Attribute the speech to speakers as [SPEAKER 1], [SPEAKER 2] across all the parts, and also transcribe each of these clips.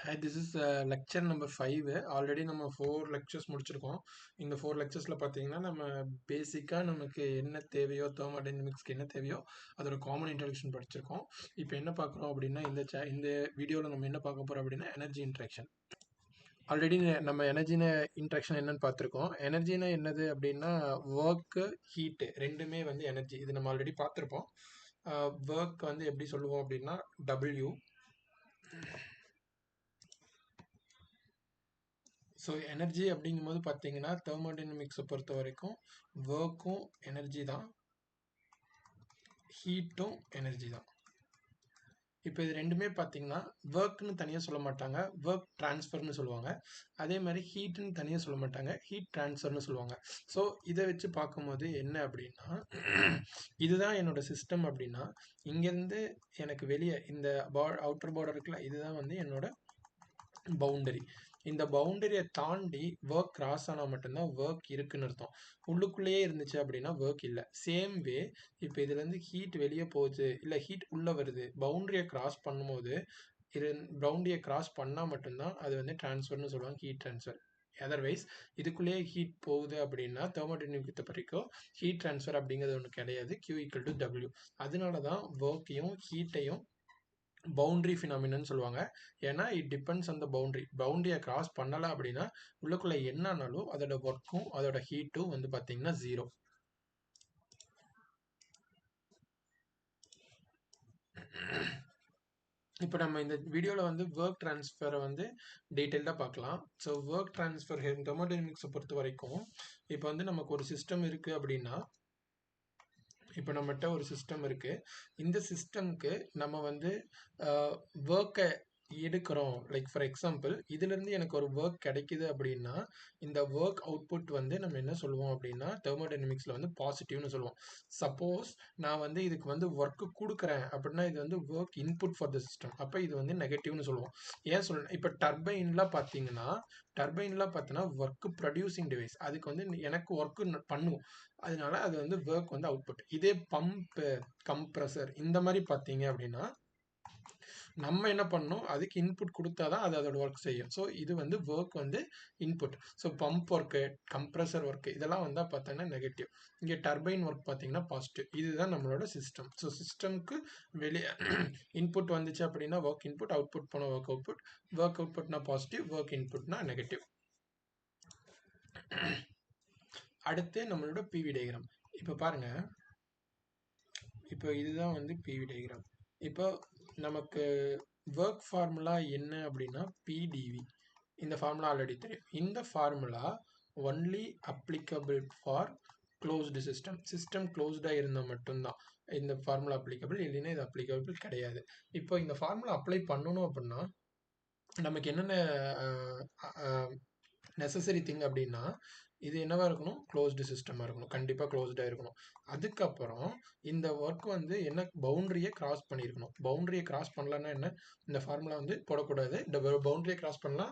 [SPEAKER 1] Hi, this is lecture number 5. Already நம்ம 4 lectures முடிச்சிருக்கோம். இந்த 4 lecturesல பார்த்தீங்கன்னா நம்ம பேசிக்காக நமக்கு என்ன தேவையோ தெர்மோடைனமிக்ஸ்க்கு என்ன தேவையோ அதோட காமன் இன்ட்ரடக்ஷன் படிச்சிருக்கோம். இப்போ என்ன பார்க்குறோம் அப்படின்னா இந்த வீடியோவில் நம்ம என்ன பார்க்க போகிறோம் அப்படின்னா எனர்ஜி இன்ட்ராக்ஷன். ஆல்ரெடி நம்ம எனர்ஜின இன்ட்ராக்ஷன் என்னன்னு பார்த்துருக்கோம். எனர்ஜினா என்னது அப்படின்னா ஒர்க்கு ஹீட்டு ரெண்டுமே வந்து எனர்ஜி. இது நம்ம ஆல்ரெடி பார்த்துருப்போம். ஒர்க் வந்து எப்படி சொல்லுவோம் அப்படின்னா W. ஸோ எனர்ஜி அப்படிங்கும்போது பார்த்தீங்கன்னா தெர்மோடைனமிக்ஸை பொறுத்த வரைக்கும் ஒர்க்கும் எனர்ஜி தான், ஹீட்டும் எனர்ஜி தான். இப்போ இது ரெண்டுமே பார்த்தீங்கன்னா ஒர்க்னு தனியாக சொல்ல மாட்டாங்க, ஒர்க் ட்ரான்ஸ்ஃபர்னு சொல்லுவாங்க. அதே மாதிரி ஹீட்டுன்னு தனியாக சொல்ல மாட்டாங்க, ஹீட் ட்ரான்ஸ்ஃபர்னு சொல்லுவாங்க. ஸோ இதை வச்சு பார்க்கும்போது என்ன அப்படின்னா இதுதான் என்னோட சிஸ்டம் அப்படின்னா இங்கேருந்து எனக்கு வெளியே இந்த அவுட்டர் பார்டர் இருக்குல்ல, இதுதான் வந்து என்னோட பவுண்டரி. இந்த பவுண்டரியை தாண்டி ஒர்க் கிராஸ் ஆனால் மட்டும்தான் ஒர்க் இருக்குன்னு அர்த்தம். உள்ளுக்குள்ளேயே இருந்துச்சு அப்படின்னா ஒர்க் இல்லை. சேம் வே இப்போ இதுலேருந்து ஹீட் வெளியே போகுது, இல்லை ஹீட் உள்ளே வருது, பவுண்டரியை கிராஸ் பண்ணும்போது பவுண்டரியை கிராஸ் பண்ணால் மட்டும்தான் அது வந்து ட்ரான்ஸ்ஃபர்னு சொல்லுவாங்க, ஹீட் ட்ரான்ஸ்ஃபர். அதர்வைஸ் இதுக்குள்ளேயே ஹீட் போகுது அப்படின்னா தெர்மோடைனமிக்ஸை வரைக்கும் ஹீட் ட்ரான்ஸ்ஃபர் அப்படிங்கிறது ஒன்று கிடையாது. Q=W. அதனால தான் ஒர்க்கையும் ஹீட்டையும் பவுண்டரி ஃபினாமினன் சொல்லுவாங்க. ஏன்னா இட் டிபெண்ட்ஸ் ஆன் த பவுண்டரியை கிராஸ் பண்ணலை அப்படின்னா உள்ளுக்குள்ள என்னன்னாலும் அதோட ஒர்க்கும் அதோட ஹீட்டும் வந்து பார்த்தீங்கன்னா 0. இப்போ நம்ம இந்த வீடியோவில் வந்து ஒர்க் ட்ரான்ஸ்ஃபரை வந்து டீட்டெயில்டாக பார்க்கலாம். ஸோ ஒர்க் ட்ரான்ஸ்ஃபர் தெர்மோடைனமிக்ஸை பொறுத்த வரைக்கும் இப்போ வந்து நமக்கு ஒரு சிஸ்டம் இருக்குது அப்படின்னா, இப்போ நம்மகிட்ட ஒரு சிஸ்டம் இருக்குது. இந்த சிஸ்டம்க்கு நம்ம வந்து ஒர்க்கை எடுக்கிறோம். லைக் ஃபார் எக்ஸாம்பிள் இதுலேருந்து எனக்கு ஒரு ஒர்க் கிடைக்குது அப்படின்னா இந்த ஒர்க் அவுட்புட் வந்து நம்ம என்ன சொல்லுவோம் அப்படின்னா தெர்மோடைனமிக்ஸில் வந்து பாசிட்டிவ்னு சொல்லுவோம். சப்போஸ் நான் வந்து இதுக்கு வந்து ஒர்க்கு கொடுக்குறேன் அப்படின்னா இது வந்து work input for the system, அப்போ இது வந்து நெகட்டிவ்னு சொல்லுவோம். ஏன் சொல்லணும், இப்போ டர்பைன்லாம் பார்த்தீங்கன்னா ஒர்க்கு ப்ரொடியூசிங் டிவைஸ், அதுக்கு வந்து எனக்கு ஒர்க்கு பண்ணுவோம், அதனால அது வந்து ஒர்க் வந்து அவுட்புட். இதே பம்ப், கம்ப்ரஸர் இந்த மாதிரி பார்த்தீங்க அப்படின்னா நம்ம என்ன பண்ணணும், அதுக்கு இன்புட் கொடுத்தா தான் அது அதோட ஒர்க் செய்யும். ஸோ இது வந்து ஒர்க் வந்து input. So pump work, compressor work இதெல்லாம் வந்தால் பார்த்தீங்கன்னா நெகட்டிவ். இங்கே டர்பைன் ஒர்க் பார்த்தீங்கன்னா பாசிட்டிவ். இதுதான் நம்மளோட சிஸ்டம். ஸோ சிஸ்டம்க்கு வெளியே இன்புட் வந்துச்சு அப்படின்னா ஒர்க் இன்புட், அவுட்புட் போன ஒர்க் அவுட்புட், ஒர்க் அவுட்புட்னா பாசிட்டிவ், ஒர்க் இன்புட்னா நெகட்டிவ். அடுத்து நம்மளோட பிவி டயக்ராம். இப்போ பாருங்க, இப்போ இதுதான் வந்து பிவி டயக்ராம். இப்போ நமக்கு ஒர்க் ஃபார்முலா என்ன அப்படின்னா பிடிவி. இந்த ஃபார்முலா ஆல்ரெடி தெரியும். இந்த formula only applicable for closed system க்ளோஸ்டாக இருந்தால் மட்டும்தான் இந்த ஃபார்முலா அப்ளிகபிள், இல்லைன்னா இது அப்ளிகபிள் கிடையாது. இப்போ இந்த ஃபார்முலா அப்ளை பண்ணணும் அப்படின்னா நமக்கு என்னென்ன நெசசரி திங் அப்படின்னா இது என்னவா இருக்கணும், க்ளோஸ்டு சிஸ்டமாக இருக்கணும், கண்டிப்பாக க்ளோஸ்டாக இருக்கணும். அதுக்கப்புறம் இந்த ஒர்க் வந்து என்ன பவுண்டரியை கிராஸ் பண்ணியிருக்கணும். பவுண்டரியை கிராஸ் பண்ணலன்னா என்ன, இந்த ஃபார்முலா வந்து போடக்கூடாது. இந்த பவுண்டரியை கிராஸ் பண்ணலாம்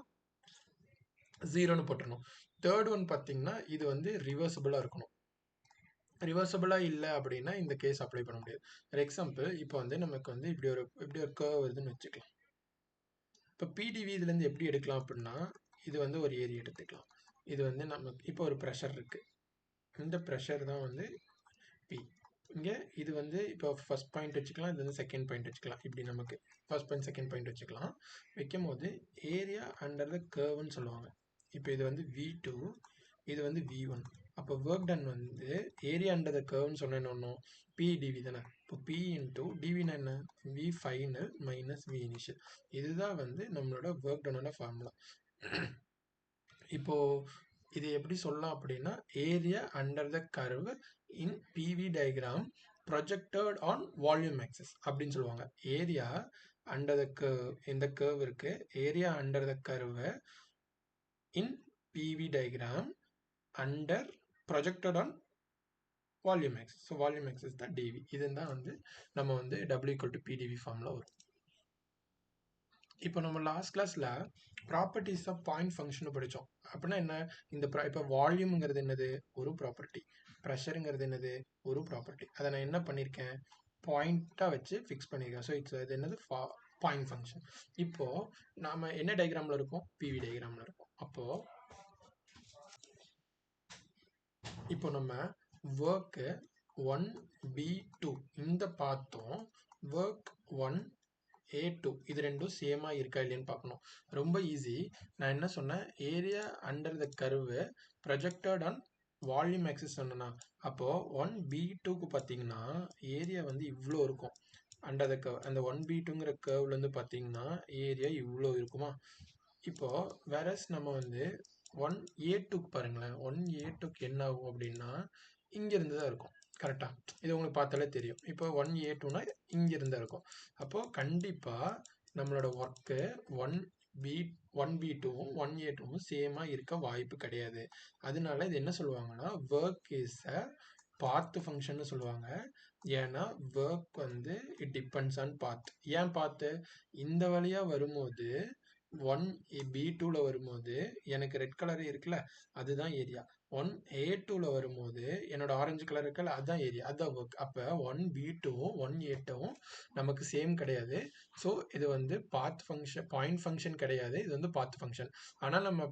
[SPEAKER 1] 0ன்னு போட்டுருணும். தேர்ட் ஒன் பார்த்தீங்கன்னா இது வந்து ரிவர்சபிளாக இருக்கணும். ரிவர்சபிளாக இல்லை அப்படின்னா இந்த கேஸ் அப்ளை பண்ண முடியாது. ஃபார் எக்ஸாம்பிள் இப்போ வந்து நமக்கு வந்து இப்படி ஒரு கர்வ் வருதுன்னு வச்சுக்கலாம். இப்போ பிடிவி இதுலேருந்து எப்படி எடுக்கலாம் அப்படின்னா இது வந்து ஒரு ஏரியா எடுத்துக்கலாம். இது வந்து நமக்கு இப்போ ஒரு ப்ரெஷர் இருக்குது. இந்த ப்ரெஷர் தான் வந்து பி. இங்கே இது வந்து இப்போ ஃபர்ஸ்ட் பாயிண்ட் வச்சுக்கலாம், இது வந்து செகண்ட் பாயிண்ட் வச்சுக்கலாம். இப்படி நமக்கு ஃபர்ஸ்ட் பாயிண்ட் செகண்ட் பாயிண்ட் வச்சுக்கலாம். வைக்கும் போது ஏரியா அண்டர் த கர்வ்னு சொல்லுவாங்க. இப்போ இது வந்து V2, இது வந்து V1. அப்போ ஒர்க் டன் வந்து ஏரியா அண்டர் த கர்வ்னு சொன்ன என்ன ஒன்றும் பிடிவி தானே. இப்போ பி இன்டூ டிவினா என்ன, V final minus V initial. இதுதான் வந்து நம்மளோட ஒர்க் டனோட ஃபார்முலா. இப்போ இது எப்படி சொல்லலாம் அப்படின்னா area under the curve in PV diagram projected on volume axis அப்படின்னு சொல்லுவாங்க. ஏரியா அண்டர் த கர்வ், இந்த கர்வ் இருக்கு, area under the curve in PV diagram under projected on volume axis. So volume axis தான் dV. இதுதான் வந்து நம்ம வந்து W=PdV formula வரும். இப்போ நம்ம லாஸ்ட் கிளாஸில் ப்ராப்பர்ட்டிஸ் ஆஃப் பாயிண்ட் ஃபங்க்ஷன் படித்தோம். அப்படின்னா என்ன, இந்த இப்போ வால்யூம்ங்கிறது என்னது, ஒரு ப்ராப்பர்ட்டி. ப்ரெஷருங்கிறது என்னது, ஒரு ப்ராப்பர்ட்டி. அதை நான் என்ன பண்ணியிருக்கேன், பாயிண்ட்டாக வச்சு ஃபிக்ஸ் பண்ணியிருக்கேன். ஸோ இது என்னது பாயிண்ட் ஃபங்க்ஷன். இப்போ நாம என்ன டயக்ராம்ல இருக்கோம்? பிவி டயக்ராம்ல இருக்கோம். இப்போ நம்ம ஒர்க் 1B2 இந்த பார்த்தோம். ஒர்க் 1A2 இது ரெண்டும் சேமா இருக்கா இல்லையான்னு பார்க்கணும். ரொம்ப ஈஸி. நான் என்ன சொன்னேன்? Area under the curve projected on volume axis சொன்னேன்னா, அப்போ 1B2க்கு பார்த்தீங்கன்னா ஏரியா வந்து இவ்வளோ இருக்கும். அண்டர் த கர்வ் அந்த 1B2ங்கிற கர்வ்லேருந்து பார்த்தீங்கன்னா ஏரியா இவ்வளோ இருக்குமா? இப்போ வேறஸ் நம்ம வந்து 1A2க்கு பாருங்களேன். 1A2க்கு என்ன ஆகும் அப்படின்னா இங்கிருந்து தான் இருக்கும். கரெக்டா? இது உங்களுக்கு பார்த்தாலே தெரியும். இப்போ 1A2னா இங்கிருந்து தான் இருக்கும். அப்போ கண்டிப்பா நம்மளோட ஒர்க்கு 1B2வும் 1A2வும் சேமா இருக்க வாய்ப்பு கிடையாது. அதனால இது என்ன சொல்லுவாங்கன்னா work is a path function சொல்லுவாங்க. ஏன்னா ஒர்க் வந்து இட் டிபெண்ட்ஸ் ஆன் பாத். ஏன் பாத்து? இந்த வழியா வரும்போது 1B2ல வரும்போது எனக்கு ரெட் கலர் இருக்குல்ல, அதுதான் ஏரியா. 1A2ல வரும்போது என்னோட ஆரஞ்சு கலர் இருக்குல்ல, அதுதான் ஏரியா, அதுதான் ஒர்க். அப்போ 1B2வும் 1A2வும் நமக்கு சேம் கிடையாது. ஸோ இது வந்து பாத் ஃபங்க்ஷன், பாயிண்ட் ஃபங்க்ஷன் கிடையாது. இது வந்து பாத் ஃபங்க்ஷன். ஆனால் நம்ம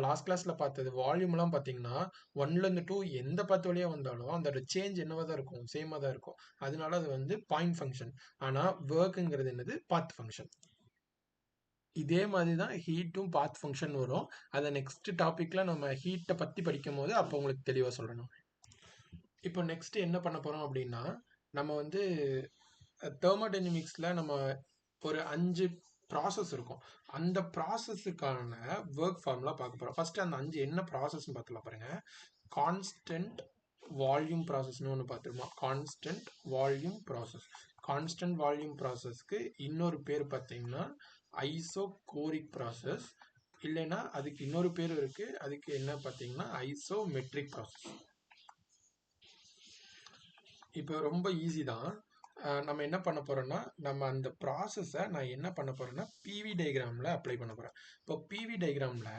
[SPEAKER 1] லாஸ்ட் கிளாஸ்ல பார்த்தது வால்யூம்லாம் பார்த்தீங்கன்னா 1லேருந்து 2 எந்த பாத் வழியா வந்தாலும் அதோட சேஞ்ச் என்னவா தான் இருக்கும்? சேமாக தான் இருக்கும். அதனால அது வந்து பாயிண்ட் ஃபங்க்ஷன். ஆனால் ஒர்க்குங்கிறது என்னது? பாத் ஃபங்க்ஷன். இதே மாதிரி தான் ஹீட்டும் பாத் ஃபங்க்ஷன் வரும். அதை நெக்ஸ்ட் டாபிக்ல நம்ம ஹீட்டை பற்றி படிக்கும் போது அப்போ உங்களுக்கு தெளிவாக சொல்லணும். இப்போ நெக்ஸ்ட் என்ன பண்ண போகிறோம் அப்படின்னா, நம்ம வந்து தெர்மோடைனமிக்ஸில் நம்ம ஒரு 5 ப்ராசஸ் இருக்கும். அந்த ப்ராசஸுக்கான ஒர்க் ஃபார்முலா பார்க்க போகிறோம். ஃபர்ஸ்ட் அந்த 5 என்ன ப்ராசஸ்ன்னு பார்த்துலாம் பாருங்க. கான்ஸ்டன்ட் வால்யூம் ப்ராசஸ்னு ஒன்று பார்த்துருமா? Constant volume process. Constant volume ப்ராசஸ்க்கு இன்னொரு பேர் பார்த்தீங்கன்னா ஐசோகோரிக் ப்ராசஸ். இல்லைன்னா அதுக்கு இன்னொரு பேர் இருக்கு. அதுக்கு என்ன பார்த்தீங்கன்னா ஐசோமெட்ரிக் ப்ராசஸ். இப்போ ரொம்ப ஈஸி தான். நம்ம என்ன பண்ண போறோம்னா, நம்ம அந்த ப்ராசஸை நான் என்ன பண்ண போறேன்னா பிவி டயக்ராம்ல அப்ளை பண்ண போறேன். இப்போ பிவி டயக்ராம்ல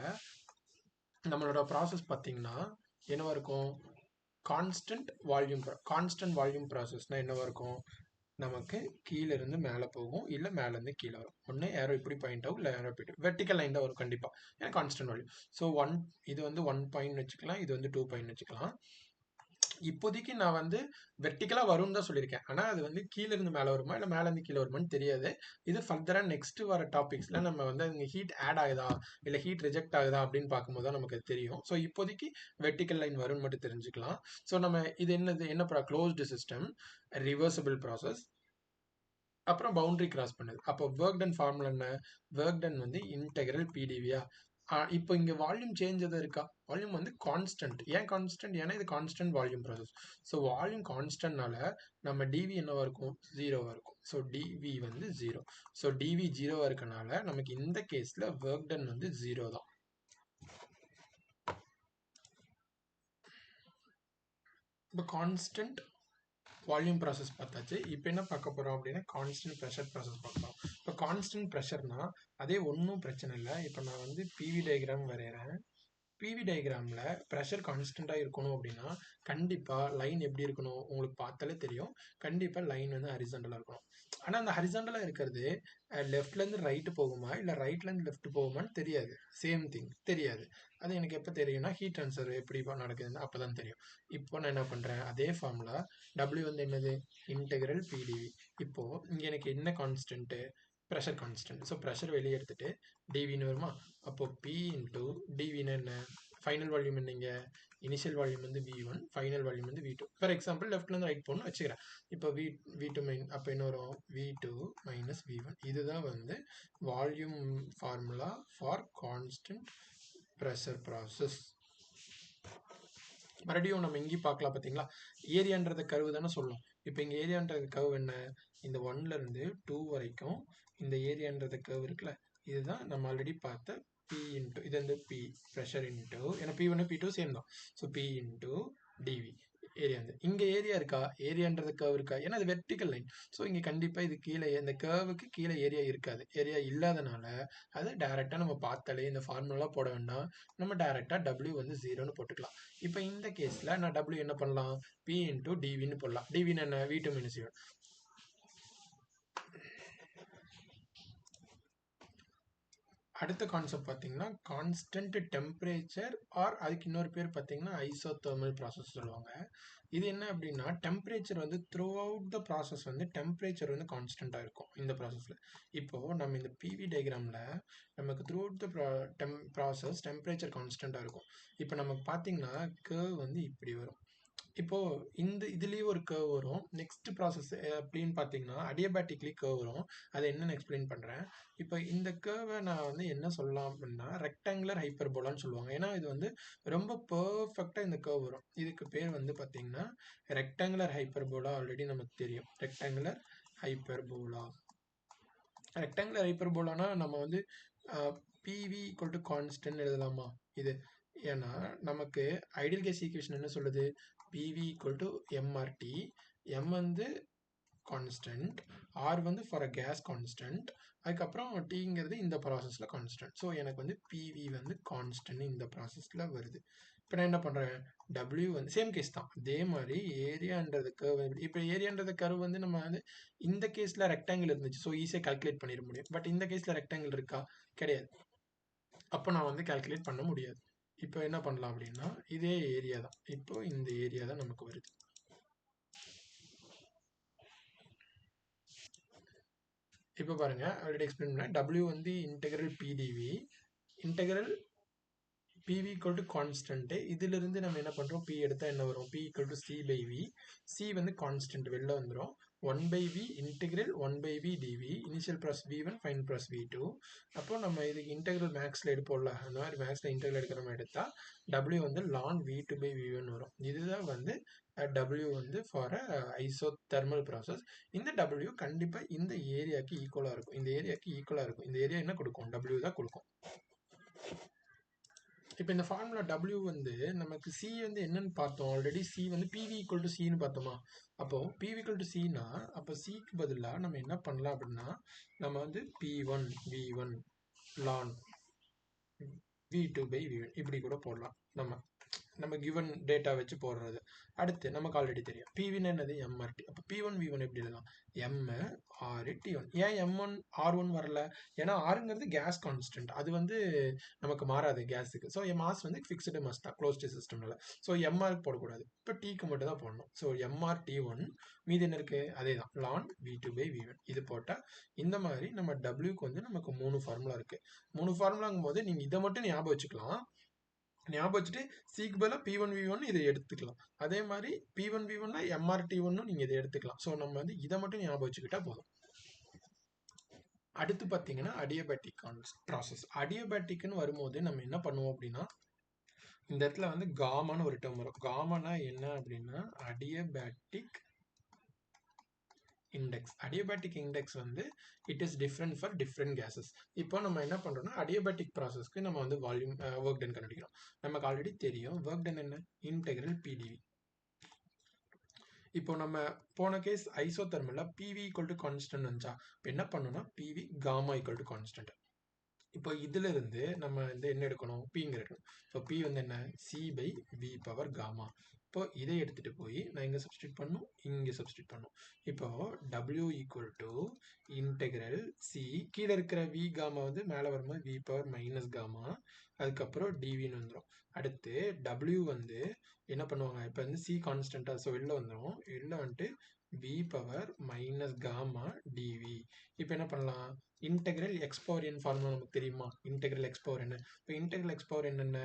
[SPEAKER 1] நம்மளோட ப்ராசஸ் பார்த்தீங்கன்னா என்னவா இருக்கும்? கான்ஸ்டன்ட் வால்யூம் ப்ராசஸ்னா என்னவா இருக்கும்? நமக்கு கீழே இருந்து மேலே போகும், இல்லை மேலேருந்து கீழே வரும். ஒன்று ஏரோ இப்படி பாயிண்ட் ஆகும், இல்லை ஏரோ போயிட்டு வெர்டிக்கல் லைன் தான் வரும் கண்டிப்பாக. ஏன்னா கான்ஸ்டன்ட் வால்யூம். ஸோ இது வந்து 1 பாயிண்ட் வச்சுக்கலாம், இது வந்து 2 பாயிண்ட் வச்சுக்கலாம். இப்போதைக்கு நான் வந்து வெர்டிக்கலாக வரும்னு தான் சொல்லியிருக்கேன். ஆனால் அது வந்து கீழே இருந்து மேலே வருமா இல்லை மேலேருந்து கீழே வருமான்னு தெரியாது. இது ஃபர்தராக நெக்ஸ்ட் வர டாபிக்ஸில் நம்ம வந்து இங்கே ஹீட் ஆட் ஆகுதா இல்லை ஹீட் ரிஜெக்ட் ஆகுதா அப்படின்னு பார்க்கும்போது தான் நமக்கு தெரியும். ஸோ இப்போதைக்கு வெர்டிக்கல் லைன் வரும்னு மட்டும் தெரிஞ்சுக்கலாம். ஸோ நம்ம இது என்ன க்ளோஸ்டு சிஸ்டம், ரிவர்சபிள் ப்ராசஸ், அப்புறம் பவுண்டரி கிராஸ் பண்ணுது. அப்போ ஒர்க் டன் ஃபார்முலா என்ன? ஒர்க் டன் வந்து இன்டெக்ரல் பிடிவியா. இப்போ இங்கே வால்யூம் சேஞ்ச் எதுவும் இருக்கா? வால்யூம் வந்து கான்ஸ்டன்ட். ஏன் கான்ஸ்டன்ட்? ஏன்னா இது constant volume process. So volume கான்ஸ்டன்ட்னால நம்ம டிவி என்னவா இருக்கும்? ஜீரோவாக இருக்கும். ஸோ டிவி வந்து ஜீரோ. ஸோ டிவி ஜீரோவாக இருக்கனால நமக்கு இந்த கேஸில் ஒர்க் டன் வந்து ஜீரோ தான். இப்போ கான்ஸ்டன்ட் வால்யூம் ப்ராசஸ் பார்த்தாச்சு. இப்போ என்ன பார்க்க போகிறோம் அப்படின்னா கான்ஸ்டன்ட் ப்ரெஷர் ப்ராசஸ் பார்க்கலாம். இப்போ கான்ஸ்டன்ட் ப்ரெஷர்னா அதே ஒன்றும் பிரச்சனை இல்லை. இப்போ நான் வந்து பிவி டயக்ராம் வரைகிறேன். பிவி டயக்ராமில் ப்ரெஷர் கான்ஸ்டண்ட்டாக இருக்கணும் அப்படின்னா கண்டிப்பாக லைன் எப்படி இருக்கணும்? உங்களுக்கு பார்த்தாலே தெரியும். கண்டிப்பாக லைன் வந்து ஹரிசாண்டலாக இருக்கணும். ஆனால் அந்த ஹரிசாண்டலாக இருக்கிறது லெஃப்ட்லேருந்து ரைட்டு போகுமா இல்லை ரைட்லேருந்து லெஃப்ட் போகுமான்னு தெரியாது. சேம் திங் தெரியாது. அது எனக்கு எப்போ தெரியும்னா ஹீட் ட்ரான்ஸ்ஃபர் எப்படி நடக்குதுன்னு அப்போ தான் தெரியும். இப்போ நான் என்ன பண்ணுறேன்? அதே ஃபார்முலா W வந்து என்னது? Integral PDV. இப்போது இங்கே எனக்கு என்ன constant? Pressure constant. So pressure வெளியே எடுத்துகிட்டு டிவின்னு வருமா? அப்போது P இன்ட்டு டிவின்னு என்ன? ஃபைனல் வால்யூம் என்னங்க? இனிஷியல் வால்யூம் வந்து V1, ஃபைனல் வால்யூம் வந்து V2. ஃபார் எக்ஸாம்பிள் லெஃப்ட்லேருந்து ரைட் போகணும்னு வச்சுக்கிறேன். இப்போ V2 அப்போ என்ன வரும்? V2 minus V1. இதுதான் வந்து volume formula for constant pressure process. மறுபடியும் நம்ம இங்கேயும் பார்க்கலாம். பார்த்தீங்களா? ஏரியான்றத கர்வு தானே சொல்லணும். இப்போ இங்கே ஏரியான்றது கர்வ் என்ன? இந்த 1லேருந்து 2 வரைக்கும் இந்த ஏரியான்றது கர்வ் இருக்குல்ல, இதுதான் நம்ம ஆல்ரெடி பார்த்த P இன்ட்டு இது வந்து P ப்ரெஷர் இன்ட்டு, ஏன்னா P1 P2 சேம் தான். So P into TV area வந்து இங்கே ஏரியா இருக்கா? ஏரியான்றது கர்வ் இருக்கா? ஏன்னா அது வெர்டிக்கல் லைன். ஸோ இங்கே கண்டிப்பாக இது கீழே இந்த கர்வுக்கு கீழே ஏரியா இருக்காது. ஏரியா இல்லாதனால அதை டேரெக்டாக நம்ம பார்த்தாலே இந்த ஃபார்முலாலாம் போட வேண்டாம். நம்ம டேரெக்டாக W வந்து 0ன்னு போட்டுக்கலாம். இப்போ இந்த கேஸில் நான் W என்ன பண்ணலாம்? P இன்ட்டு டிவின்னு போடலாம். டிவின்னு என்ன? V2 minus V1. அடுத்த கான்செப்ட் பார்த்தீங்கன்னா, கான்ஸ்டன்ட் டெம்பரேச்சர் ஆர் அதுக்கு இன்னொரு பேர் பார்த்தீங்கன்னா, ஐசோதெர்மல் ப்ராசஸ் சொல்லுவாங்க. இது என்ன அப்படின்னா, டெம்பரேச்சர் வந்து த்ரூ அவுட் த ப்ராசஸ் வந்து டெம்பரேச்சர் வந்து கான்ஸ்டன்ட்டாக இருக்கும் இந்த ப்ராசஸில். இப்போது நம்ம இந்த பிவி டயக்ராமில் நமக்கு throughout the process temperature கான்ஸ்டன்ட்டாக இருக்கும். இப்போ நமக்கு பார்த்தீங்கன்னா கர்வ் வந்து இப்படி வரும். இப்போ இந்த இதுலேயே ஒரு கர்வ் வரும். நெக்ஸ்ட் ப்ராசஸ் அப்படின்னு பார்த்தீங்கன்னா அடியபேட்டிக்லி கர்வ் வரும். அதை என்னன்னு எக்ஸ்பிளைன் பண்ணுறேன். இப்போ இந்த கர்வை நான் வந்து என்ன சொல்லலாம் அப்படின்னா ரெக்டாங்குலர் ஹைப்பர்போலான்னு சொல்லுவாங்க. ஏன்னா இது வந்து ரொம்ப பர்ஃபெக்டாக இந்த கர்வ் வரும். இதுக்கு பேர் வந்து பார்த்தீங்கன்னா ரெக்டாங்குலர் ஹைப்பர்போலா. ஆல்ரெடி நமக்கு தெரியும் ரெக்டாங்குலர் ஹைப்பர்போலா. ரெக்டாங்குலர் ஹைப்பர்போலானா நம்ம வந்து பிவி ஈக்குவல் டு கான்ஸ்டன்ட் எழுதலாமா இது? ஏன்னா நமக்கு ஐடியல் கேஸ் ஈக்குவேஷன் என்ன சொல்லுது? PV equal to MRT. M வந்து கான்ஸ்டன்ட், ஆர் வந்து ஃபார் அ கேஸ் கான்ஸ்டன்ட், அதுக்கப்புறம் டிங்கிறது இந்த ப்ராசஸில் கான்ஸ்டன்ட். ஸோ எனக்கு வந்து பிவி வந்து கான்ஸ்டன்ட் இந்த ப்ராசஸில் வருது. இப்போ நான் என்ன பண்ணுறேன்? டபிள்யூ வந்து சேம் கேஸ் தான். அதே மாதிரி ஏரியான்றது கர்வ். இப்போ ஏரியான்றது கர்வ் வந்து நம்ம வந்து இந்த கேஸில் ரெக்டாங்கிள் இருந்துச்சு, ஸோ ஈஸியாக கால்குலேட் பண்ணிட முடியும். பட் இந்த கேஸில் ரெக்டாங்கிள் இருக்கா? கிடையாது. அப்போ நான் வந்து கால்குலேட் பண்ண முடியாது. இப்போ என்ன பண்ணலாம் அப்படின்னா இதே ஏரியா தான். இப்போ இந்த ஏரியா தான் நமக்கு வருது. இப்போ பாருங்க, ஆல்ரெடி எக்ஸ்பிளைன் பண்ணேன். டபிள்யூ வந்து integral PdV, integral PV equal to constant. இதிலிருந்து நம்ம என்ன பண்ணுறோம்? பி எடுத்தால் என்ன வரும்? P equal to C by V. C வந்து கான்ஸ்டன்ட் வெளில வந்துடும். 1 by v integral 1 by v dv initial process v1 final process v2. அப்போ நம்ம இதுக்கு இன்டெகிரல் மேக்ஸில் எடுப்போம்ல, அந்த மாதிரி மேக்ஸில் இன்டெகிரல் எடுக்கிற மாதிரி எடுத்தால் w வந்து ln v2 by v1 வரும். இதுதான் வந்து w வந்து ஃபார் ஐசோதெர்மல் ப்ராசஸ். இந்த w கண்டிப்பாக இந்த ஏரியாவுக்கு ஈக்குவலாக இருக்கும். இந்த ஏரியாவுக்கு ஈக்குவலாக இருக்கும். இந்த ஏரியா என்ன கொடுக்கும்? w தான் கொடுக்கும். இப்போ இந்த ஃபார்முலா W வந்து நமக்கு C வந்து என்னன்னு பார்த்தோம். ஆல்ரெடி C வந்து PV ஈக்குவல் டு சின்னு பார்த்தோமா? அப்போ PV ஈக்குவல் டு சின்னா அப்போ சிக்கு பதிலாக நம்ம என்ன பண்ணலாம் அப்படின்னா நம்ம வந்து P1 V1 ln V2 by V1 இப்படி கூட போடலாம். நம்ம கிவன் டேட்டா வச்சு போடுறது. அடுத்து நமக்கு ஆல்ரெடி தெரியும் பிவின்னு என்னது? எம்ஆர்டி. அப்போ P1 V1 எப்படி எழுதலாம்? M/R/T1. ஏன் M1 R1 வரல? ஏன்னா ஆறுங்கிறது கேஸ் கான்ஸ்டன்ட், அது வந்து நமக்கு மாறாது கேஸுக்கு. ஸோ மாஸ் வந்து ஃபிக்ஸ்டு மாஸ் தான் க்ளோஸ்டு சிஸ்டம்ல. ஸோ எம்ஆருக்கு போடக்கூடாது. இப்போ டீக்கு மட்டும் தான் போடணும். ஸோ MRT1 மீது என்ன இருக்கு? அதே தான் ln V2 by V1. இது போட்டால் இந்த மாதிரி நம்ம டபிள்யூக்கு வந்து நமக்கு 3 ஃபார்முலா இருக்கு. 3 ஃபார்முலாங்கும் போது நீங்கள் இதை மட்டும் ஞாபகம் வச்சுக்கலாம். ஞாபகம் வச்சுட்டு சிக்கு பதிலாக P1 V1 இதை எடுத்துக்கலாம். அதே மாதிரி P1 V1 MRT1 நீங்கள் இதை எடுத்துக்கலாம். ஸோ நம்ம வந்து இதை மட்டும் ஞாபகம் வச்சுக்கிட்டா போதும். அடுத்து பார்த்தீங்கன்னா அடியபேட்டிக் ப்ராசஸ். அடியபேட்டிக்னு வரும்போது நம்ம என்ன பண்ணுவோம் அப்படின்னா இந்த இடத்துல வந்து காமான்னு ஒரு டேர்ம் வரும். காமானா என்ன அப்படின்னா அடியபேட்டிக் இண்டெக்ஸ். அடியபேட்டிக் இண்டெக்ஸ் வந்து it is different for different cases. இப்போ நம்ம என்ன பண்ணுறோம்னா அடியபேட்டிக் ப்ராசஸ்க்கு நம்ம வந்து வால்யூம் ஒர்க் டன் கண்டுபிடிக்கிறோம். நமக்கு ஆல்ரெடி தெரியும் ஒர்க் டன் என்ன? Integral PDV. இப்போ நம்ம போன கேஸ் ஐசோதெர்மல்ல பிவி ஈக்குவல் டு கான்ஸ்டன்ட் வந்துச்சா? இப்போ என்ன பண்ணணும்னா PV gamma equal to constant. இப்போ இதுல இருந்து நம்ம வந்து என்ன எடுக்கணும்? பிங்க எடுக்கணும். இப்போ பி வந்து என்ன? C by V power gamma. இப்போ இதை எடுத்துட்டு போய் நான் இங்கே சப்ஸ்டியூட் பண்ணும், இங்கே சப்ஸ்டியூட் பண்ணும். இப்போ W equal to integral C, கீழே இருக்கிற வி காமா வந்து மேலே வரும்போது வி பவர் மைனஸ் காமா, அதுக்கப்புறம் டிவின்னு வந்துடும். அடுத்து W வந்து என்ன பண்ணுவாங்க? இப்போ வந்து சி கான்ஸ்டன்டா, ஸோ வெளில வந்துடும். வெளில வந்துட்டு V power minus gamma dV. இப்போ என்ன பண்ணலாம்? Integral x power n formula நமக்கு தெரியுமா? இன்டெகிரல் எக்ஸ் பவர் என்ன? இப்போ இன்டெகிரல் எக்ஸ் பவர் என்னென்ன?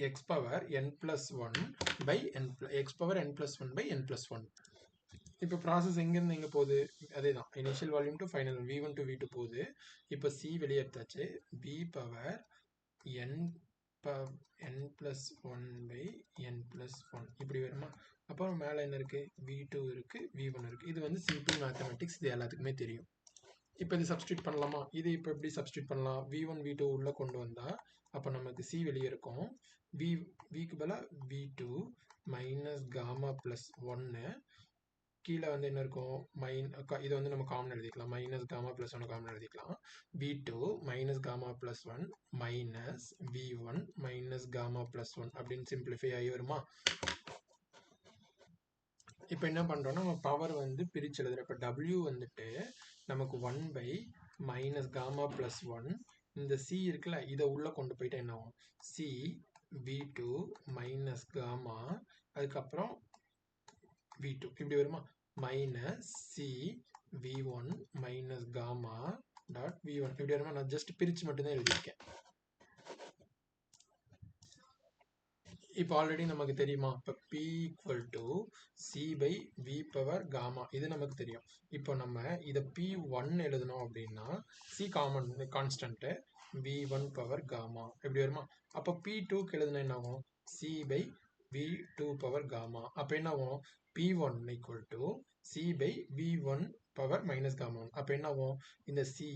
[SPEAKER 1] X power n plus one by n x power n plus one by n plus one. இப்போ process எங்கேருந்து எங்கே போகுது? அதே தான், initial volume to final V1 to V2 போகுது. இப்போ சி வெளியே எடுத்தாச்சு. V power n plus one by n plus one இப்படி வருமா? அப்புறம் மேலே என்ன இருக்குது? V2 இருக்குது, V1 இருக்குது. இது வந்து சிம்பிள் மேத்தமெட்டிக்ஸ், இது எல்லாத்துக்குமே தெரியும். இப்போ இது சப்ஸ்டியூட் பண்ணலாமா? இது இப்போ எப்படி சப்ஸ்டியூட் பண்ணலாம்? V1 V2 உள்ளே கொண்டு வந்தால் அப்போ நமக்கு சி வெளியே இருக்கும். விக்கு பதிலாக V2 மைனஸ் காமா ப்ளஸ் ஒன்று, கீழே வந்து என்ன இருக்கும்? இதை வந்து நம்ம காமன் எழுதிக்கலாம். மைனஸ் காமா ப்ளஸ் ஒன்று காமன் எழுதிக்கலாம். V2 minus gamma plus one minus V1 minus gamma plus one அப்படின்னு சிம்பிளிஃபை ஆகி வருமா? இப்போ என்ன பண்ணுறோன்னா நம்ம பவர் வந்து பிரிச்சு எழுதுறோம். இப்போ W வந்துட்டு நமக்கு 1 by minus gamma plus one இந்த சி இருக்குல்ல, இதை உள்ள கொண்டு போயிட்டா என்ன ஆகும்? சி v2 மைனஸ் காமா, அதுக்கப்புறம் v2 இப்படி வருமா? Minus C v1 minus gamma dot v1 இப்படி வருமா? நான் ஜஸ்ட் பிரிச்சு மட்டும்தான் எழுதியிருக்கேன். இப்போ ஆல்ரெடி நமக்கு தெரியுமா? இப்போ p equal to C by V power gamma, இது நமக்கு தெரியும். இப்போ நம்ம இதை p1 எழுதணும் அப்படின்னா C common constant v1 power gamma எப்படி வருமா? அப்போ p2க்கு எழுதுனா என்ன ஆகும்? C by v2 power gamma. அப்போ என்ன ஆகும்? p1 equal to C by v1 power minus gamma 1. அப்போ என்ன ஆகும்? இந்த C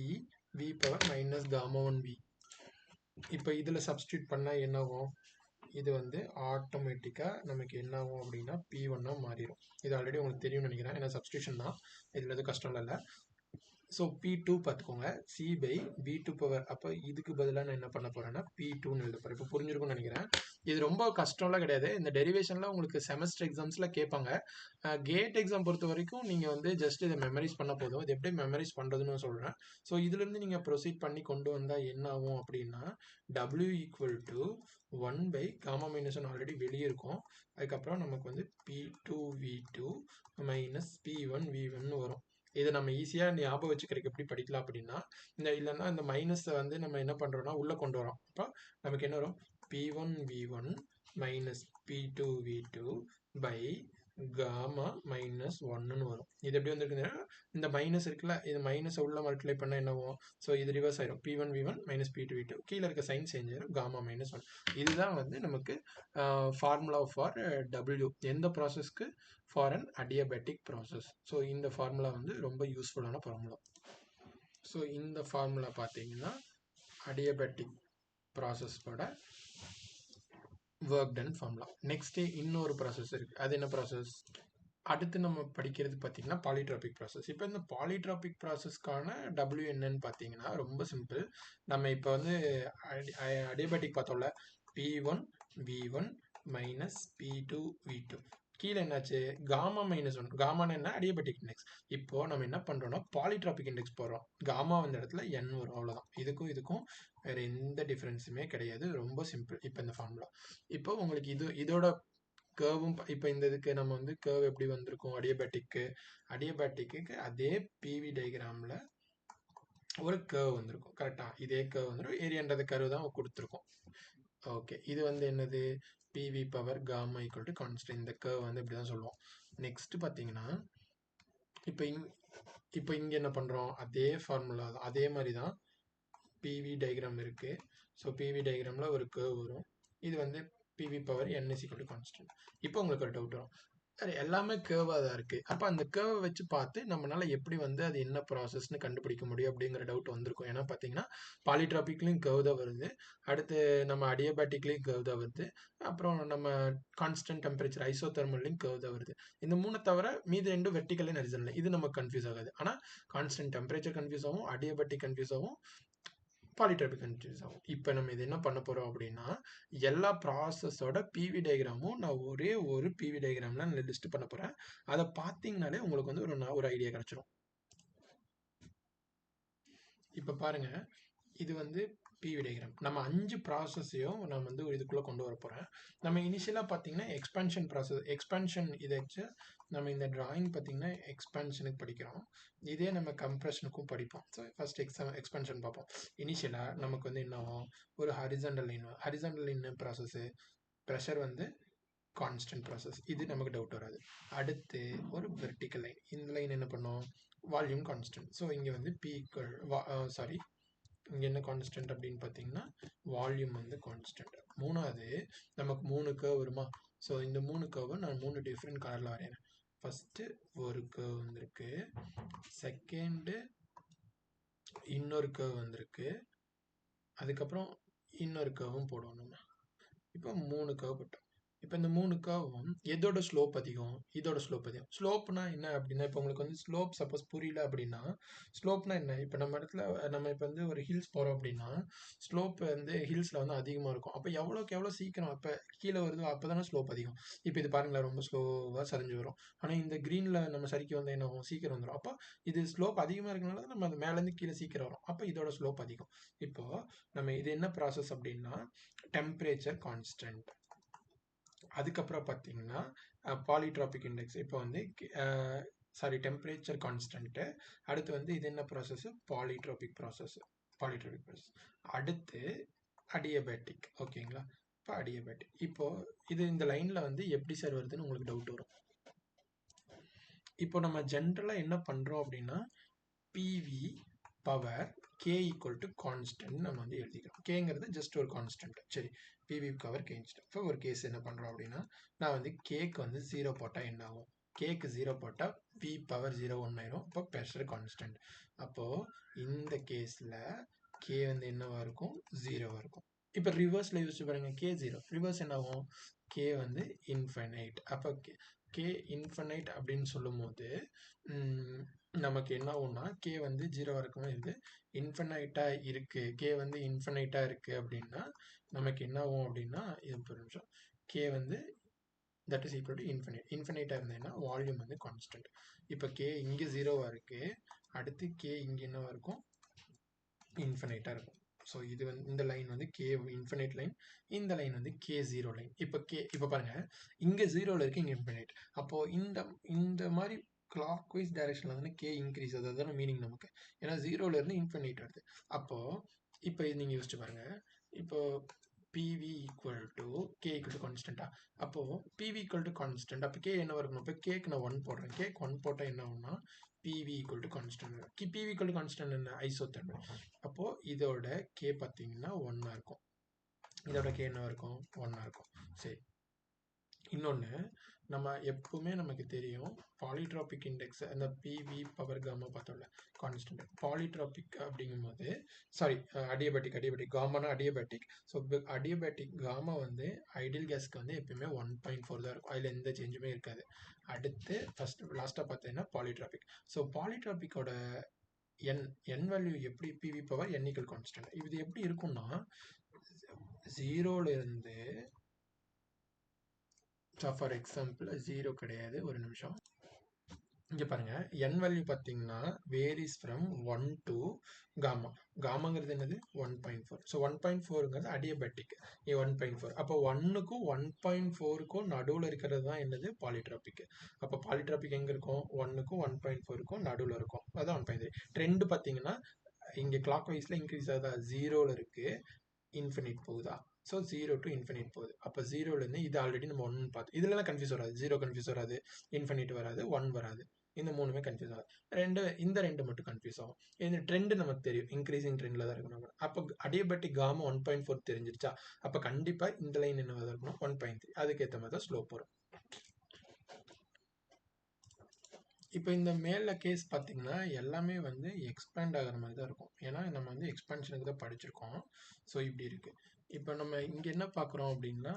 [SPEAKER 1] v power minus gamma 1v. இப்போ இதில் சப்ஸ்டியூட் பண்ணால் என்ன ஆகும்? இது வந்து ஆட்டோமேட்டிக்காக நமக்கு என்ன ஆகும் அப்படின்னா p1 மாறிடும். இது ஆல்ரெடி உங்களுக்கு தெரியும்னு நினைக்கிறேன், ஏன்னா சப்ஸ்டியூஷன் தான், இதில் எதுவும் கஷ்டம் இல்லை. ஸோ p2 பார்த்துக்கோங்க, சி பை v2 பவர். அப்போ இதுக்கு பதிலாக நான் என்ன பண்ண போகிறேன்னா p2ன்னு எழுத போகிறேன். இப்போ புரிஞ்சிருக்கும்னு நினைக்கிறேன். இது ரொம்ப கஷ்டம்லாம் கிடையாது. இந்த டெரிவேஷன்லாம் உங்களுக்கு செமஸ்டர் எக்ஸாம்ஸில் கேட்பாங்க. கேட் எக்ஸாம் பொறுத்த வரைக்கும் நீங்கள் வந்து ஜஸ்ட் இதை மெமரைஸ் பண்ண போதும். இது எப்படி மெமரைஸ் பண்ணுறதுன்னு சொல்கிறேன். ஸோ இதுலேருந்து நீங்கள் ப்ரொசீட் பண்ணி கொண்டு வந்தால் என்ன ஆகும் அப்படின்னா w equal to 1 by gamma minus 1 already வெளியே இருக்கும். அதுக்கப்புறம் நமக்கு வந்து p2v2 மைனஸ் p1v1 வரும். இதை நம்ம ஈஸியாக ஞாபகம் வச்சுக்கிறதுக்கு எப்படி படிக்கலாம் அப்படின்னா, இந்த இல்லைன்னா இந்த மைனஸை வந்து நம்ம என்ன பண்ணுறோம்னா உள்ளே கொண்டு வரோம். அப்போ நமக்கு என்ன வரும்? p1v1 minus p2v2 by gamma minus 1ன்னு வரும். இது எப்படி வந்துருக்குன்னா, இந்த மைனஸ் இருக்குல்ல, இது மைனஸை உள்ள மல்டிப்ளை பண்ணால் என்ன ஆகும்? ஸோ இது ரிவர்ஸ் ஆயிரும். p1v1 மைனஸ் p2v2 கீழே இருக்க சைன் சேஞ்ச் ஆயிரும், காமா மைனஸ் 1. இதுதான் வந்து நமக்கு ஃபார்முலா ஃபார் w. எந்த ப்ராசஸ்க்கு? For an adiabatic process. So இந்த ஃபார்முலா வந்து ரொம்ப யூஸ்ஃபுல்லான ஃபார்முலா. ஸோ இந்த ஃபார்முலா பார்த்தீங்கன்னா அடியபேட்டிக் ப்ராசஸோட ஒர்க் டன் ஃபார்முலா. நெக்ஸ்ட் இன்னொரு ப்ராசஸ் இருக்குது. அது என்ன ப்ராசஸ்? அடுத்து நம்ம படிக்கிறது பார்த்தீங்கன்னா பாலிட்ராபிக் ப்ராசஸ். இப்போ இந்த பாலிட்ராபிக் ப்ராசஸ்க்கான W என்னன்னு பார்த்தீங்கன்னா ரொம்ப சிம்பிள். நம்ம இப்போ வந்து அடியபேட்டிக் பார்த்தோம்ல, P1 V1 minus P2 V2. கீழே என்னாச்சு? Gamma minus 1. காமான்னு என்ன? Adiabatic index. இப்போ நம்ம என்ன பண்ணுறோம்னா பாலிட்ராபிக் இண்டெக்ஸ் போடுறோம். காமா வந்த இடத்துல n வரும், அவ்வளோதான். இதுக்கும் வேறு எந்த டிஃப்ரென்ஸுமே கிடையாது. ரொம்ப சிம்பிள். இப்போ இந்த ஃபார்முலா இப்போ உங்களுக்கு இதோட கேர்வும் இப்போ இந்த இதுக்கு நம்ம வந்து கேர்வ் எப்படி வந்திருக்கும்? அடியபேட்டிக்கு அதே பிவி டயக்ராமில் ஒரு கேர்வ் வந்திருக்கும். கரெக்டாக இதே கேர்வ் வந்துடும். ஏரியான்றது கர்வ் தான் கொடுத்துருக்கோம். ஓகே, இது வந்து என்னது? PV power gamma equal to constant. இந்த கேர்வ் வந்து இப்படி தான் சொல்லுவோம். நெக்ஸ்ட் பார்த்தீங்கன்னா இப்போ இங்கே என்ன பண்ணுறோம்? அதே ஃபார்முலா தான், அதே மாதிரி தான் பிவி டயக்ராம் இருக்குது. ஸோ பிவி டயக்ராமில் ஒரு கேர்வ் வரும். இது வந்து PV power n is equal to constant. இப்போ உங்களுக்கு ஒரு டவுட் வரும், சரி எல்லாமே கேர்வாக தான் இருக்குது, அப்போ அந்த கேர்வை வச்சு பார்த்து நம்மளால எப்படி வந்து அது என்ன ப்ராசஸ்ன்னு கண்டுபிடிக்க முடியும் அப்படிங்கிற டவுட் வந்திருக்கும். ஏன்னா பார்த்தீங்கன்னா பாலிட்ராபிக்லேயும் கேர்வ் தான் வருது, அடுத்து நம்ம அடியபேட்டிக்லேயும் கேர்வ் தான் வருது, அப்புறம் நம்ம கான்ஸ்டன்ட் டெம்பரேச்சர் ஐசோதெர்மல்லையும் கேர்வ் தான் வருது. இந்த மூணு தவிர மீது ரெண்டும் வெர்டிக்கல் அண்ட் ஹரிசாண்டல். இது நமக்கு கன்ஃபியூஸ் ஆகாது. ஆனால் கான்ஸ்டன்ட் டெம்பரேச்சர் கன்ஃபியூஸ் ஆகும், அடியபேட்டிக் கன்ஃபியூஸ் ஆகும், பாலிட்ராபிக் கன்ஃபியூஸ் ஆகும். இப்போ நம்ம இது என்ன பண்ண போகிறோம் அப்படின்னா எல்லா ப்ராசஸோட பிவி டயக்ராமும் நான் ஒரே ஒரு பிவி டயக்ராமில் நான் லிஸ்ட் பண்ண போகிறேன். அதை பார்த்தீங்கனாலே உங்களுக்கு வந்து ஒரு ஐடியா கிடச்சிரும். இப்போ பாருங்கள், இது வந்து பிவி டயக்ராம். நம்ம 5 ப்ராசஸையும் நம்ம வந்து இதுக்குள்ளே கொண்டு வர போகிறேன். நம்ம இனிஷியலாக பார்த்தீங்கன்னா எக்ஸ்பேன்ஷன் ப்ராசஸ், எக்ஸ்பேன்ஷன் இதை வச்சு நம்ம இந்த டிராயிங் பார்த்தீங்கன்னா எக்ஸ்பேன்ஷனுக்கு படிக்கிறோம். இதே நம்ம கம்ப்ரெஷனுக்கும் படிப்போம். ஸோ ஃபர்ஸ்ட் எக்ஸ்பேன்ஷன் பார்ப்போம். இனிஷியலாக நமக்கு வந்து என்ன ஆகும்? ஒரு ஹரிசாண்டல் லைன் ப்ராசஸ்ஸு, ப்ரெஷர் வந்து கான்ஸ்டன்ட் ப்ராசஸ், இது நமக்கு டவுட் வராது. அடுத்து ஒரு வெர்டிக்கல் லைன், இந்த லைன் என்ன பண்ணும்? Volume constant. ஸோ இங்கே வந்து இங்கே என்ன கான்ஸ்டன்ட் அப்படின்னு பார்த்தீங்கன்னா வால்யூம் வந்து கான்ஸ்டன்ட். மூணாவது நமக்கு 3 கர்வ் வருமா? ஸோ இந்த 3 கர்வை நான் 3 டிஃப்ரெண்ட் கலரில் வரைகிறேன். ஃபஸ்ட்டு ஒரு கர்வ் வந்திருக்கு, செகண்டு இன்னொரு கர்வ் வந்திருக்கு, அதுக்கப்புறம் இன்னொரு கர்வும் போடுவோம் நம்ம. இப்போ 3 கர்வ் போட்டோம். இப்போ இந்த 3 கர்வும் எதோட ஸ்லோப் அதிகம்? இதோட ஸ்லோப் அதிகம். ஸ்லோப்னா என்ன அப்படின்னா, இப்போ உங்களுக்கு வந்து ஸ்லோப் சப்போஸ் புரியல அப்படின்னா, ஸ்லோப்னா என்ன? இப்போ நம்ம இடத்துல நம்ம இப்போ வந்து ஒரு ஹில்ஸ் போறோம் அப்படின்னா, ஸ்லோப் வந்து ஹில்ஸ்ல வந்து அதிகமா இருக்கும். அப்போ எவ்வளோக்கு எவ்வளோ சீக்கிரம் அப்போ கீழே வருதோ அப்பதானே ஸ்லோப் அதிகம். இப்போ இது பாருங்களேன் ரொம்ப ஸ்லோவா சரிஞ்சு வரும். ஆனா இந்த கிரீன்ல நம்ம சரிக்கு வந்தா என்ன ஆகும்? சீக்கிரம் வந்துரும். அப்போ இது ஸ்லோப் அதிகமா இருக்கனால தான் நம்ம அது மேலேருந்து கீழே சீக்கிரம் வரும். அப்போ இதோட ஸ்லோப் அதிகம். இப்போ நம்ம இது என்ன ப்ராசஸ் அப்படின்னா, டெம்பரேச்சர் கான்ஸ்டன்ட். அதுக்கப்புறம் பார்த்தீங்கன்னா பாலிட்ராபிக் இண்டெக்ஸ் இப்போ வந்து சாரி டெம்பரேச்சர் கான்ஸ்டன்ட்டு. அடுத்து வந்து இது என்ன ப்ராசஸ்? Polytropic process. அடுத்து அடியபேட்டிக். ஓகேங்களா? இப்போ அடியபேட்டிக். இப்போ இது இந்த லைனில் வந்து எப்படி சார் வருதுன்னு உங்களுக்கு டவுட் வரும். இப்போ நம்ம ஜென்ரலாக என்ன பண்ணுறோம் அப்படின்னா, PV power K equal to constant நம்ம வந்து எழுதிக்கிறோம். கேங்கிறது ஜஸ்ட் ஒரு கான்ஸ்டன்ட். சரி, பிவி பவர் கே இன்ஸ்டன்ட். இப்போ ஒரு கேஸ் என்ன பண்ணுறோம் அப்படின்னா, நான் வந்து கேக்கு வந்து 0 போட்டால் என்ன ஆகும்? கேக்கு 0 போட்டால் பி பவர் 0 1 ஆயிரும். இப்போ ப்ரெஷர் கான்ஸ்டன்ட். அப்போது இந்த கேஸில் கே வந்து என்னவா இருக்கும்? 0வாக இருக்கும். இப்போ ரிவர்ஸில் யோசிச்சு பாருங்க, கே 0 ரிவர்ஸ் என்ன ஆகும்? கே வந்து இன்ஃபைனைட். அப்போ கே இன்ஃபைனைட் அப்படின்னு சொல்லும் போது நமக்கு என்ன ஆகும்னா, கே வந்து 0 வரைக்கும் இது இன்ஃபைனைட்டாக இருக்குது. கே வந்து இன்ஃபைனைட்டாக இருக்குது அப்படின்னா நமக்கு என்ன ஆகும் அப்படின்னா, இது ஒரு நிமிஷம், கே வந்து that is equal to infinite. இன்ஃபினைட்டாக இருந்ததுன்னா வால்யூம் வந்து கான்ஸ்டன்ட். இப்போ கே இங்கே 0வாக இருக்குது, அடுத்து கே இங்கே என்னவாக இருக்கும்? இன்ஃபினைட்டாக இருக்கும். ஸோ இது வந்து இந்த லைன் வந்து கே இன்ஃபினைட் லைன், இந்த லைன் வந்து கே 0 லைன். இப்போ பாருங்கள், இங்கே 0ல் இருக்குது, இங்கே இன்ஃபினைட். அப்போது இந்த மாதிரி கிளாக் வைஸ் டைரக்ஷனில் வந்து கே இன்க்ரீஸ் ஆகுது. அதுதான மீனிங் நமக்கு. ஏன்னா 0லேருந்து இன்ஃபினைட் வருது. அப்போது இப்போ நீங்கள் யோசிச்சு பாருங்கள், இப்போது PV equal to K equal to கான்ஸ்டன்ட்டா? அப்போது பிவி ஈக்குவல் டு கான்ஸ்டன்ட். அப்போ கே என்ன இருக்கணும்? இப்போ கேக்கு நான் 1 போடுறேன். கேக்கு 1 போட்டால் என்ன ஆகும்னா PV equal to constant. PV equal to constant என்ன? ஐசோதெர்மல். அப்போது இதோட கே பார்த்தீங்கன்னா 1 இருக்கும். இதோட கே என்ன இருக்கும்? 1 இருக்கும். சரி, இன்னொன்று நம்ம எப்பவுமே நமக்கு தெரியும், பாலிட்ராபிக் இண்டெக்ஸ் அந்த பிவி பவர் காமா பார்த்தோம்ல கான்ஸ்டன்ட். பாலிட்ராபிக் அப்படிங்கும்போது சாரி அடியபேட்டிக் காமானா அடியபேட்டிக். ஸோ அடியபேட்டிக் காமா வந்து ஐடியல் கேஸ்க்கு வந்து எப்பயுமே 1.4 தான் இருக்கும். அதில் எந்த சேஞ்சுமே இருக்காது. அடுத்து லாஸ்ட்டாக பார்த்தீங்கன்னா பாலிட்ராபிக். ஸோ பாலிட்ராபிக்கோட என் வேல்யூ எப்படி? PV power n equal constant. இது எப்படி இருக்கும்னா 0லேருந்து ஃபார் எக்ஸாம்பிள் 0 கிடையாது, ஒரு நிமிஷம். இங்கே பாருங்கள், என் வேல்யூ பார்த்தீங்கன்னா வேரிஸ் ஃப்ரம் 1 டு காமா. காமாங்கிறது என்னது? 1.4. ஸோ 1.4ங்கிறது அடியபேட்டிக். 1.4. அப்போ 1க்கும் 1.4க்கும் நடுவில் இருக்கிறது தான் என்னது? பாலிட்ராபிக். அப்போ பாலிட்ராபிக் எங்கே இருக்கும்? 1க்கும் 1.4க்கும் நடுவில் இருக்கும். அதான் 1.3. ட்ரெண்டு பார்த்தீங்கன்னா இங்கே கிளாக் வைஸில் இன்க்ரீஸ் ஆகுதா? 0ல் இருக்குது, இன்ஃபினிட் போகுதா? ஸோ 0 டு இன்ஃபினிட் போகுது. அப்போ 0லேருந்து இது ஆல்ரெடி நம்ம 1 பார்த்தோம். இதுலலாம் கன்ஃபியூஸ் வராது. 0 கன்ஃபியூஸ் வராது, இன்ஃபினிட் வராது, 1 வராது. இந்த 3மே கன்ஃபியூஸ் ஆகும். இந்த 2 மட்டும் கன்ஃபியூஸ் ஆகும். இந்த ட்ரெண்ட் நமக்கு தெரியும், இன்க்ரீசிங் ட்ரெண்டில் தான் இருக்கணும். அப்போ அடியபேட்டிக் காமா 1.4 தெரிஞ்சிருச்சா? அப்போ கண்டிப்பாக இந்த லைன் என்னவாக இருக்கணும்? 1.3. அதுக்கேற்ற மாதிரி தான் ஸ்லோப் வரும். இப்போ இந்த மேல கேஸ் பார்த்தீங்கன்னா எல்லாமே வந்து எக்ஸ்பேண்ட் ஆகிற மாதிரி தான் இருக்கும். ஏன்னா நம்ம வந்து எக்ஸ்பேன்ஷனுக்கு தான் படிச்சிருக்கோம். ஸோ இப்படி இருக்குது. இப்போ நம்ம இங்கே என்ன பார்க்குறோம் அப்படின்னா,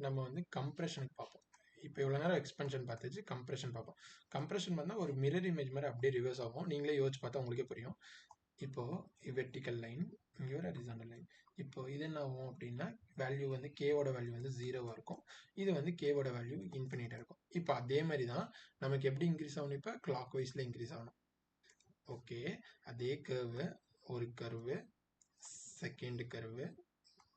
[SPEAKER 1] நம்ம வந்து கம்ப்ரெஷனுக்கு பார்ப்போம். இப்போ இவ்வளோ நேரம் எக்ஸ்பென்ஷன் பார்த்துச்சு, கம்ப்ரெஷன் பார்ப்போம். கம்ப்ரெஷன் வந்தால் ஒரு மிரர் இமேஜ் மாதிரி அப்படியே ரிவர்ஸ் ஆகும். நீங்களே யோசிச்சு பார்த்தா உங்களுக்கே புரியும். இப்போது வெர்டிக்கல் லைன், இங்கே ஒரு ஹரிசாண்டல் லைன். இப்போது இது என்ன ஆகும் அப்படின்னா, வேல்யூ வந்து கேவோட வேல்யூ வந்து 0வாக இருக்கும். இது வந்து கேவோட வேல்யூ இன்ஃபினிட்டாக இருக்கும். இப்போ அதே மாதிரி தான் நமக்கு எப்படி இன்க்ரீஸ் ஆகணும்? இப்போ கிளாக் வைஸில் இன்க்ரீஸ் ஆகணும். ஓகே, அதே கர்வு, ஒரு curve, second curve,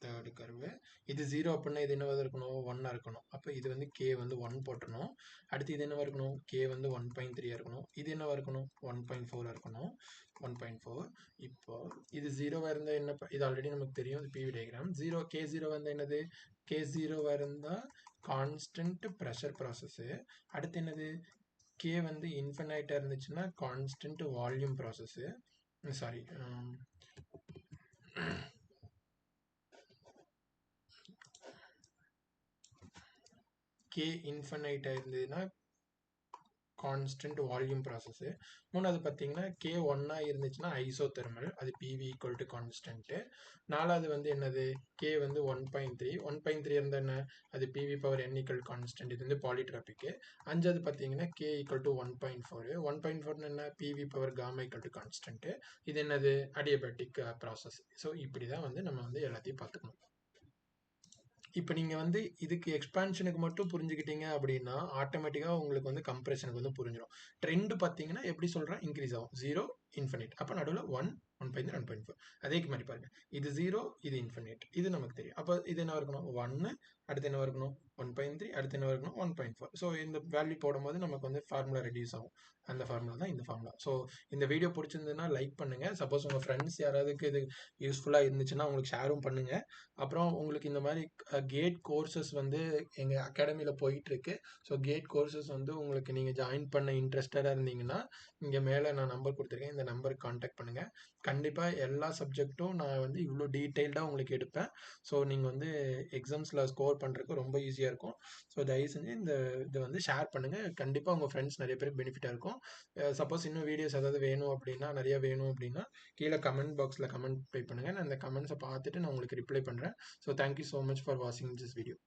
[SPEAKER 1] third curve. இது 0 அப்படின்னா இது என்னவாக இருக்கணும்? 1ஆக இருக்கணும். அப்போ இது வந்து கே வந்து 1 போட்டணும். அடுத்து இது என்னவாக இருக்கணும்? கே வந்து 1.3 இருக்கணும். இது என்னவாக இருக்கணும்? 1.4 இருக்கணும். 1.4. இப்போ இது 0வாக இருந்தால் என்ன? இது ஆல்ரெடி நமக்கு தெரியும், இது பிவி டயக்ராம். கே 0 வந்து என்னது? கே 0வாக இருந்தால் கான்ஸ்டன்ட் ப்ரெஷர் ப்ராசஸ்ஸு. அடுத்து என்னது? கே வந்து இன்ஃபினைட்டாக இருந்துச்சுன்னா constant volume process. Sorry, K இன்ஃபினைட்டாக இருந்ததுன்னா கான்ஸ்டன்ட் வால்யூம் ப்ராசஸ். மூணாவது பார்த்தீங்கன்னா கே ஒன்னா இருந்துச்சுன்னா ஐசோதெர்மல், அது பிவி ஈக்குவல் டு கான்ஸ்டன்ட். நாலாவது வந்து என்னது கே வந்து 1.3, 1.3 இருந்தால் என்ன, அது PV power n equal constant, இது வந்து பாலிட்ராபிக். அஞ்சாவது பார்த்தீங்கன்னா கே ஈக்குவல் டு 1.4, 1.4 என்ன, PV power gamma equal to constant, இது என்னது அடியபேட்டிக் ப்ராசஸ். ஸோ இப்படி தான் வந்து நம்ம வந்து எல்லாத்தையும் பார்த்துக்கணும். இப்போ நீங்கள் வந்து இதுக்கு எக்ஸ்பான்ஷனுக்கு மட்டும் புரிஞ்சுக்கிட்டீங்க அப்படின்னா ஆட்டோமேட்டிக்காக உங்களுக்கு வந்து கம்ப்ரெஷனுக்கு வந்து புரிஞ்சிடும். ட்ரெண்ட் பார்த்தீங்கன்னா எப்படி சொல்கிறேன், இன்க்ரீஸ் ஆகும், 0 இன்ஃபினிட், அப்போ நடுவில் 1 1.3 1.4. அதே மாதிரி பாருங்க, இது 0 இது இன்ஃபினிட், இது நமக்கு தெரியும். அப்போ இது என்ன இருக்கணும் 1, அடுத்து என்ன இருக்கணும் 1.3, அடுத்து என்ன இருக்கணும் 1.4. ஸோ இந்த வேல்யூ போடும்போது நமக்கு வந்து ஃபார்முலா ரெடியூஸ் ஆகும். அந்த ஃபார்முலா தான் இந்த ஃபார்முலா. ஸோ இந்த வீடியோ பிடிச்சிருந்ததுன்னா லைக் பண்ணுங்க. சப்போஸ் உங்கள் ஃப்ரெண்ட்ஸ் யாராவதுக்கு இது யூஸ்ஃபுல்லாக இருந்துச்சுன்னா உங்களுக்கு ஷேரும் பண்ணுங்க. அப்புறம் உங்களுக்கு இந்த மாதிரி கேட் கோர்சஸ் வந்து எங்கள் அகாடமியில் போயிட்டுருக்கு. ஸோ கேட் கோர்சஸ் வந்து உங்களுக்கு நீங்கள் ஜாயின் பண்ண இன்ட்ரெஸ்டடாக இருந்தீங்கன்னா இங்கே மேலே நான் நம்பர் கொடுத்துருக்கேன், இந்த நம்பருக்கு காண்டாக்ட் பண்ணுங்கள். கண்டிப்பாக எல்லா சப்ஜெக்ட்டும் நான் வந்து இவ்வளோ டீட்டெயில்டாக உங்களுக்கு எடுப்பேன். ஸோ நீங்கள் வந்து எக்ஸாம்ஸில் ஸ்கோர் பண்ணுறதுக்கு ரொம்ப ஈஸியாக இருக்கும். ஸோ தயவு செஞ்சு இதை வந்து ஷேர் பண்ணுங்கள். கண்டிப்பாக உங்கள் ஃப்ரெண்ட்ஸ் நிறைய பேருக்கு பெனிஃபிட்டாக இருக்கும். சப்போஸ் இன்னும் வீடியோஸ் ஏதாவது வேணும் அப்படின்னா, நிறைய வேணும் அப்படின்னா கீழே கமெண்ட் பாக்ஸில் கமெண்ட் பே பண்ணுங்கள். நான் இந்த கமெண்ட்ஸை பார்த்துட்டு நான் உங்களுக்கு ரிப்ளை பண்ணுறேன். So thank you so much for வாட்சிங் திஸ் வீடியோ.